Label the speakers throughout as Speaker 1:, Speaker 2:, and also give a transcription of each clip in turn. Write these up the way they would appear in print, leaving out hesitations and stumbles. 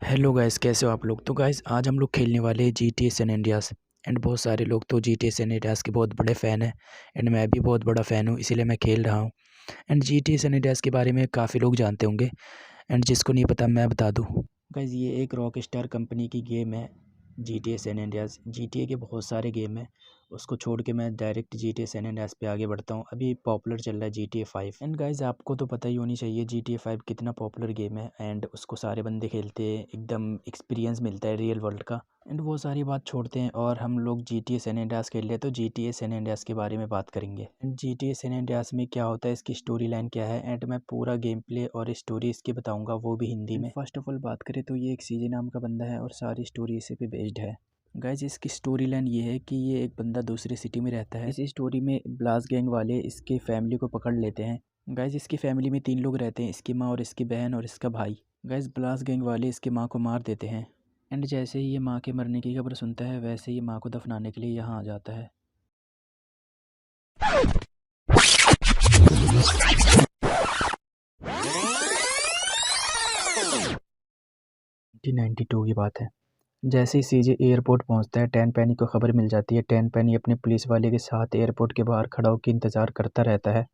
Speaker 1: Hello guys, कैसे हो आप लोग। तो गाइस आज हम लोग खेलने वाले हैं GTA सैन एंड्रियास। एंड बहुत सारे लोग तो GTA सैन एंड्रियास के बहुत बड़े फ़ैन हैं। एंड मैं भी बहुत बड़ा फ़ैन हूँ, इसीलिए मैं खेल रहा हूँ। एंड GTA सैन एंड्रियास के बारे में काफ़ी लोग जानते होंगे। एंड जिसको नहीं पता मैं बता दूँ। गाइस ये एक रॉक स्टार कंपनी की गेम है, GTA सैन एंड्रियास। GTA के बहुत सारे गेम हैं, उसको छोड़ के मैं डायरेक्ट GTA सैन एंड्रियास पे आगे बढ़ता हूँ। अभी पॉपुलर चल रहा है GTA 5। एंड गाइस आपको तो पता ही होनी चाहिए GTA 5 कितना पॉपुलर गेम है। एंड उसको सारे बंदे खेलते हैं, एकदम एक्सपीरियंस मिलता है रियल वर्ल्ड का। एंड वो सारी बात छोड़ते हैं और हम लोग GTA सैन एंड्रियास खेल रहे हैं, तो GTA सैन एंड्रियास के बारे में बात करेंगे। एंड GTA सैन एंड्रियास में क्या होता है, इसकी स्टोरी लाइन क्या है, एंड मैं पूरा गेम प्ले और स्टोरी इसकी बताऊंगा, वो भी हिंदी में। फर्स्ट ऑफ ऑल बात करें तो ये एक सीजे नाम का बंदा है और सारी स्टोरी इसी पे बेस्ड है। गाइज इसकी स्टोरी लाइन ये है कि ये एक बंदा दूसरी सिटी में रहता है। इसी स्टोरी में ब्लास्ट गैंग वाले इसके फैमिली को पकड़ लेते हैं। गाइज इसकी फैमिली में 3 लोग रहते हैं, इसकी माँ और इसकी बहन और इसका भाई। गाइज ब्लास्ट गैंग वाले इसकी माँ को मार देते हैं। एंड जैसे ही ये माँ के मरने की खबर सुनता है, वैसे ही माँ को दफनाने के लिए यहाँ आ जाता है। 1992 की बात है। जैसे ही सीजे एयरपोर्ट पहुंचता है, टैन पैनी को खबर मिल जाती है। टैन पैनी अपने पुलिस वाले के साथ एयरपोर्ट के बाहर खड़ा होकर इंतज़ार करता रहता है।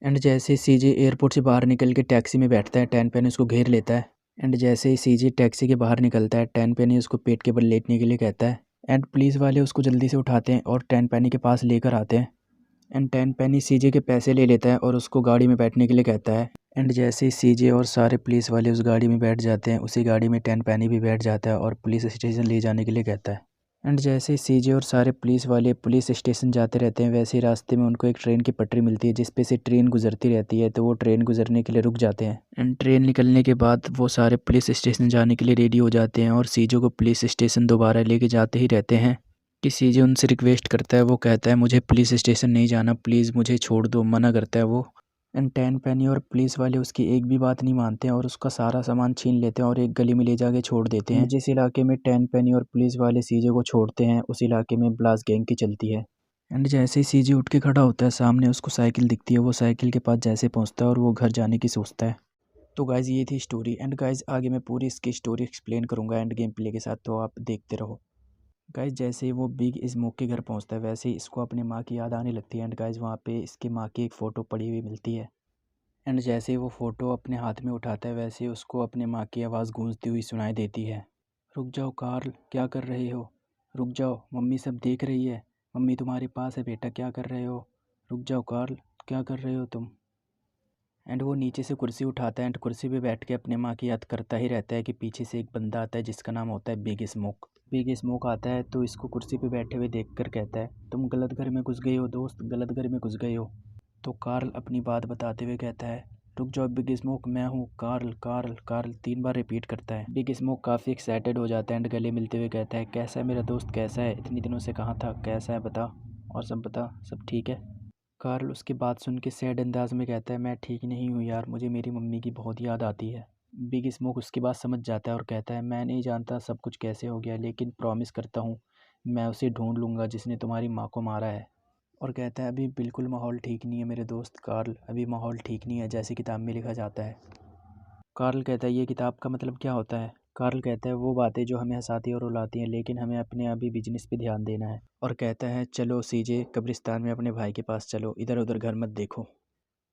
Speaker 1: एंड जैसे ही सीजे एयरपोर्ट से बाहर निकल के टैक्सी में बैठता है, टैन पैनी उसको घेर लेता है। एंड जैसे ही सीजे टैक्सी के बाहर निकलता है, टैन पैनी उसको पेट के बल लेटने के लिए कहता है। एंड पुलिस वाले उसको जल्दी से उठाते हैं और टैन पैनी के पास लेकर आते हैं। एंड टैन पैनी सीजे के पैसे ले लेता है और उसको गाड़ी में बैठने के लिए कहता है। एंड जैसे ही सीजे और सारे पुलिस वाले उस गाड़ी में बैठ जाते हैं, उसी गाड़ी में टैन पैनी भी बैठ जाता है और पुलिस स्टेशन ले जाने के लिए कहता है। एंड जैसे ही सीजे और सारे पुलिस वाले पुलिस स्टेशन जाते रहते हैं, वैसे ही रास्ते में उनको एक ट्रेन की पटरी मिलती है जिस पे से ट्रेन गुजरती रहती है, तो वो ट्रेन गुजरने के लिए रुक जाते हैं। एंड ट्रेन निकलने के बाद वो सारे पुलिस स्टेशन जाने के लिए रेडी हो जाते हैं और सीजे को पुलिस स्टेशन दोबारा लेके जाते ही रहते हैं कि सीजे उनसे रिक्वेस्ट करता है। वो कहता है मुझे पुलिस स्टेशन नहीं जाना, प्लीज़ मुझे छोड़ दो, मना करता है वो। एंड टैन पैनी और पुलिस वाले उसकी एक भी बात नहीं मानते हैं और उसका सारा सामान छीन लेते हैं और एक गली में ले जाके छोड़ देते हैं। जिस इलाके में टैन पैनी और पुलिस वाले सीजे को छोड़ते हैं, उस इलाके में ब्लास्ट गैंग की चलती है। एंड जैसे ही सीजे उठ के खड़ा होता है, सामने उसको साइकिल दिखती है। वो साइकिल के पास जैसे पहुंचता है और वो घर जाने की सोचता है। तो गाइज़ ये थी स्टोरी। एंड गाइज़ आगे मैं पूरी इसकी स्टोरी एक्सप्लेन करूँगा एंड गेम प्ले के साथ, तो आप देखते रहो। गाइज़ जैसे ही वो बिग स्मोक के घर पहुंचता है, वैसे ही इसको अपनी माँ की याद आने लगती है। एंड गाइज़ वहाँ पे इसकी माँ की एक फ़ोटो पड़ी हुई मिलती है। एंड जैसे ही वो फ़ोटो अपने हाथ में उठाता है, वैसे ही उसको अपने माँ की आवाज़ गूंजती हुई सुनाई देती है। रुक जाओ कार्ल, क्या कर रहे हो? रुक जाओ, मम्मी सब देख रही है। मम्मी तुम्हारे पास है बेटा, क्या कर रहे हो? रुक जाओ कार्ल, क्या कर रहे हो तुम? एंड वो नीचे से कुर्सी उठाता है एंड कुर्सी पे बैठ के अपने माँ की याद करता ही रहता है कि पीछे से एक बंदा आता है जिसका नाम होता है बिग स्मोक। बिग स्मोक आता है तो इसको कुर्सी पे बैठे हुए देख कर कहता है, तुम गलत घर में घुस गए हो दोस्त, गलत घर में घुस गए हो। तो कार्ल अपनी बात बताते हुए कहता है, रुक जाओ बिग स्मोक, मैं हूँ कार्ल। कार्ल कार्ल 3 बार रिपीट करता है। बिग स्मोक काफ़ी एक्साइटेड हो जाता है एंड गले मिलते हुए कहता है, कैसा है मेरा दोस्त, कैसा है, इतने दिनों से कहाँ था, कैसा है बता, और सब बता, सब ठीक है। कार्ल उसकी बात सुन के सैड अंदाज में कहता है, मैं ठीक नहीं हूँ यार, मुझे मेरी मम्मी की बहुत याद आती है। बिग स्मोक उसकी बात समझ जाता है और कहता है, मैं नहीं जानता सब कुछ कैसे हो गया, लेकिन प्रॉमिस करता हूँ मैं उसे ढूंढ लूँगा जिसने तुम्हारी माँ को मारा है। और कहता है, अभी बिल्कुल माहौल ठीक नहीं है मेरे दोस्त कार्ल, अभी माहौल ठीक नहीं है जैसे किताब में लिखा जाता है। कार्ल कहता है, ये किताब का मतलब क्या होता है? कार्ल कहता है, वो बातें जो हमें हंसाती और रुलाती हैं, लेकिन हमें अपने अभी बिजनेस पे ध्यान देना है। और कहता है, चलो सीजे कब्रिस्तान में अपने भाई के पास चलो, इधर उधर घर मत देखो।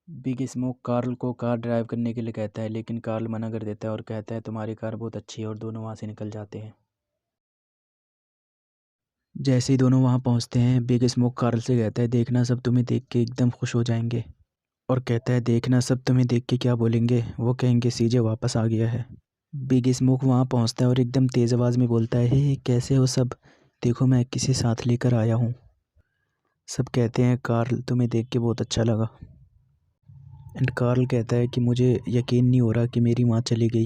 Speaker 1: बिग स्मोक कार्ल को कार ड्राइव करने के लिए कहता है, लेकिन कार्ल मना कर देता है और कहता है, तुम्हारी कार बहुत अच्छी है, और दोनों वहाँ से निकल जाते हैं। जैसे ही दोनों वहाँ पहुँचते हैं, बिग स्मोक कार्ल से कहता है, देखना सब तुम्हें देख के एकदम खुश हो जाएंगे। और कहता है, देखना सब तुम्हें देख के क्या बोलेंगे, वो कहेंगे सीजे वापस आ गया है। बिग स्मोक वहाँ पहुँचता है और एकदम तेज़ आवाज़ में बोलता है, हे कैसे हो सब, देखो मैं किसे साथ लेकर आया हूँ। सब कहते हैं, कार्ल तुम्हें देख के बहुत अच्छा लगा। एंड कार्ल कहता है कि मुझे यकीन नहीं हो रहा कि मेरी माँ चली गई।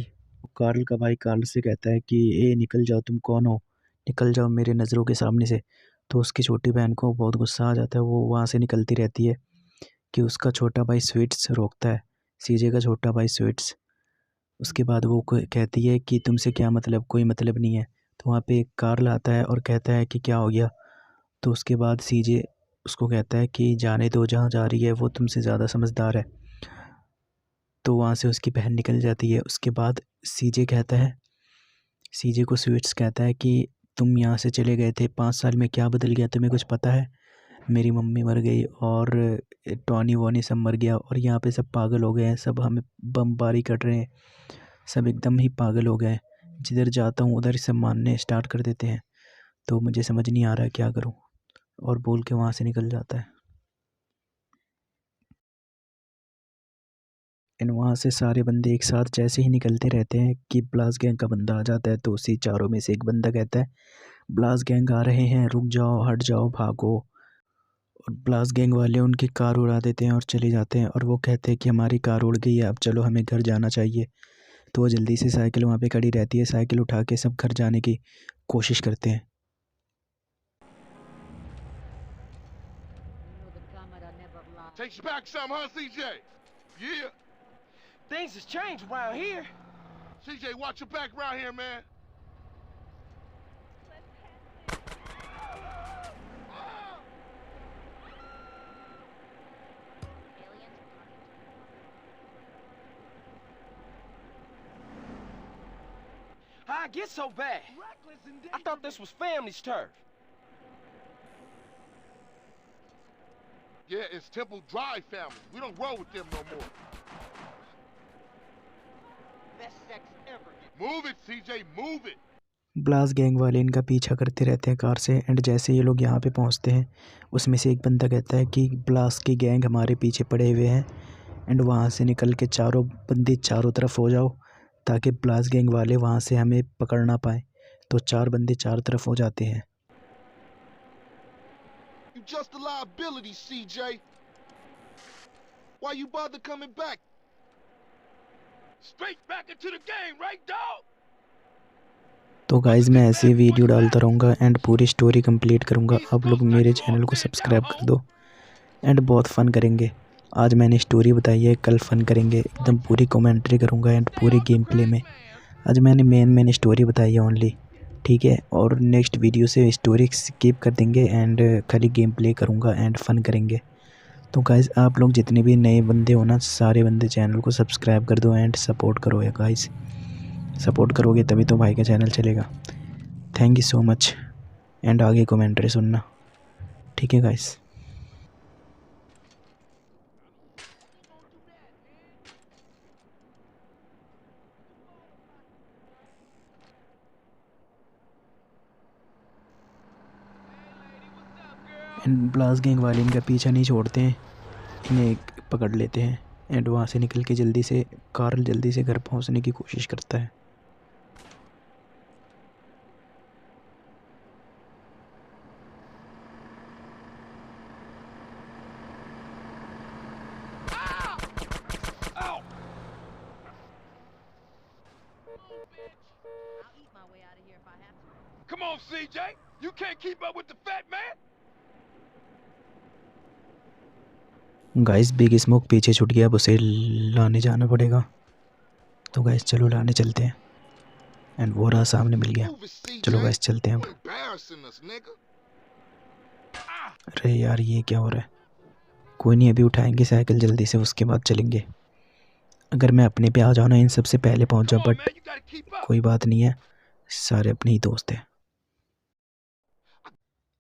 Speaker 1: कार्ल का भाई कार्ल से कहता है कि ए निकल जाओ, तुम कौन हो, निकल जाओ मेरे नज़रों के सामने से। तो उसकी छोटी बहन को बहुत गुस्सा आ जाता है, वो वहाँ से निकलती रहती है कि उसका छोटा भाई स्वीट्स रोकता है, सीजे का छोटा भाई स्वीट्स। उसके बाद वो कहती है कि तुमसे क्या मतलब, कोई मतलब नहीं है। तो वहाँ पे एक कार्ल आता है और कहता है कि क्या हो गया। तो उसके बाद सीजे उसको कहता है कि जाने दो, जहाँ जा रही है वो तुमसे ज़्यादा समझदार है। तो वहाँ से उसकी बहन निकल जाती है। उसके बाद सीजे कहता है सीजे को स्वीट्स कहता है कि तुम यहाँ से चले गए थे, 5 साल में क्या बदल गया तुम्हें कुछ पता है? मेरी मम्मी मर गई और टॉनी वॉनी सब मर गया और यहाँ पे सब पागल हो गए हैं, सब हमें बमबारी कर रहे हैं, सब एकदम ही पागल हो गए हैं। जिधर जाता हूँ उधर सब मारने स्टार्ट कर देते हैं, तो मुझे समझ नहीं आ रहा है क्या करूँ। और बोल के वहाँ से निकल जाता है। एंड वहाँ से सारे बंदे एक साथ जैसे ही निकलते रहते हैं कि ब्लास्ट गैंग का बंदा आ जाता है, तो उसी चारों में से एक बंदा कहता है ब्लास्ट गैंग आ रहे हैं, रुक जाओ, हट जाओ, भागो। और ब्लास्ट गैंग वाले उनकी कार उड़ा देते हैं और चले जाते हैं, और वो कहते हैं कि हमारी कार उड़ गई है, अब चलो हमें घर जाना चाहिए। तो वो जल्दी से साइकिल वहाँ पे खड़ी रहती है, साइकिल उठा के सब घर जाने की कोशिश करते हैं।
Speaker 2: Takes you back some, huh, CJ? Yeah.
Speaker 3: Things has changed around here.
Speaker 2: CJ, watch your back around here, man.
Speaker 3: How'd it get so bad? I thought this was family's turf.
Speaker 2: Yeah, it's Temple Drive family. We don't roll with them no more.
Speaker 3: Best sex ever.
Speaker 2: Move it, CJ, move it.
Speaker 1: Blast gang वाले इनका पीछा करते रहते हैं car से, and जैसे ये लोग यहाँ पे पहुँचते हैं उसमें से एक बंदा कहता है कि ब्लास्ट की गैंग हमारे पीछे पड़े हुए हैं, एंड वहाँ से निकल के चारों बंदे चारों तरफ हो जाओ ताकि ब्लास्ट गैंग वाले वहाँ से हमें पकड़ ना पाए। तो 4 बंदे चारों तरफ हो जाते हैं।
Speaker 2: You just a liability, CJ. Why you bother coming back? Straight back into the game, right, dog?
Speaker 1: तो गाइज़ मैं ऐसे वीडियो डालता रहूँगा एंड पूरी स्टोरी कंप्लीट करूँगा। आप लोग मेरे चैनल को सब्सक्राइब कर दो एंड बहुत फ़न करेंगे। आज मैंने स्टोरी बताई है, कल फ़न करेंगे, एकदम पूरी कमेंट्री करूँगा एंड पूरी गेम प्ले में। आज मैंने मेन स्टोरी बताई है ओनली, ठीक है। और नेक्स्ट वीडियो से स्टोरी स्किप कर देंगे एंड खाली गेम प्ले करूँगा एंड फ़न करेंगे। तो गाइज़ आप लोग जितने भी नए बंदे हो ना, सारे बंदे चैनल को सब्सक्राइब कर दो एंड सपोर्ट करो या गाइज़। सपोर्ट करोगे तभी तो भाई का चैनल चलेगा। Thank you so much and आगे कमेंट्री सुनना, ठीक है गाइज़। एंड ब्लास्ट गैंग वाले इनका पीछा नहीं छोड़ते हैं, इन्हें पकड़ लेते हैं एंड वहाँ से निकल के कार्ल जल्दी से घर पहुँचने की कोशिश करता है।
Speaker 2: Come on, CJ. You can't keep up with the fat man.
Speaker 1: Guys big smoke पीछे छूट गया, अब उसे लाने जाना पड़ेगा। तो गाइस चलो लाने चलते हैं एंड वो रहा सामने मिल गया। चलो गाइस चलते हैं अब। अरे यार ये क्या हो रहा है? कोई नहीं, अभी उठाएंगे साइकिल जल्दी से, उसके बाद चलेंगे। अगर मैं अपने पे आ जाऊँ ना, इन सबसे पहले पहुँच जाऊँ, बट कोई बात नहीं है, सारे अपने ही दोस्त हैं।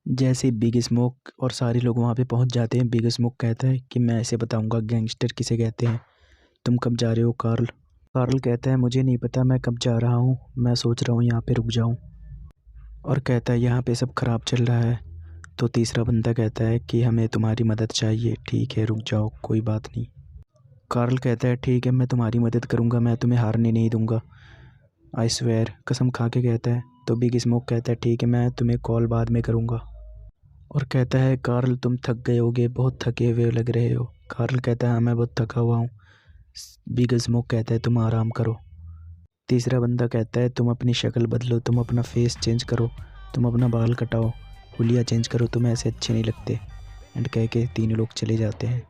Speaker 1: जैसे बिग स्मोक और सारे लोग वहाँ पे पहुँच जाते हैं, बिग स्मोक कहता है कि मैं ऐसे बताऊँगा गैंगस्टर किसे कहते हैं। तुम कब जा रहे हो कार्ल? कार्ल कहता है मुझे नहीं पता मैं कब जा रहा हूँ, मैं सोच रहा हूँ यहाँ पे रुक जाऊँ। और कहता है यहाँ पे सब ख़राब चल रहा है। तो तीसरा बंदा कहता है कि हमें तुम्हारी मदद चाहिए। ठीक है रुक जाओ, कोई बात नहीं। कार्ल कहता है ठीक है मैं तुम्हारी मदद करूँगा, मैं तुम्हें हारने नहीं दूँगा, आई स्वेयर, कसम खा के कहता है। तो बिग स्मोक कहता है ठीक है मैं तुम्हें कॉल बाद में करूँगा। और कहता है कार्ल तुम थक गए होगे, बहुत थके हुए लग रहे हो। कार्ल कहता है हाँ मैं बहुत थका हुआ हूँ। बिग स्मोक कहता है तुम आराम करो। तीसरा बंदा कहता है तुम अपनी शक्ल बदलो, तुम अपना फेस चेंज करो, तुम अपना बाल कटाओ, हुलिया चेंज करो, तुम ऐसे अच्छे नहीं लगते। एंड कह के तीनों लोग चले जाते हैं।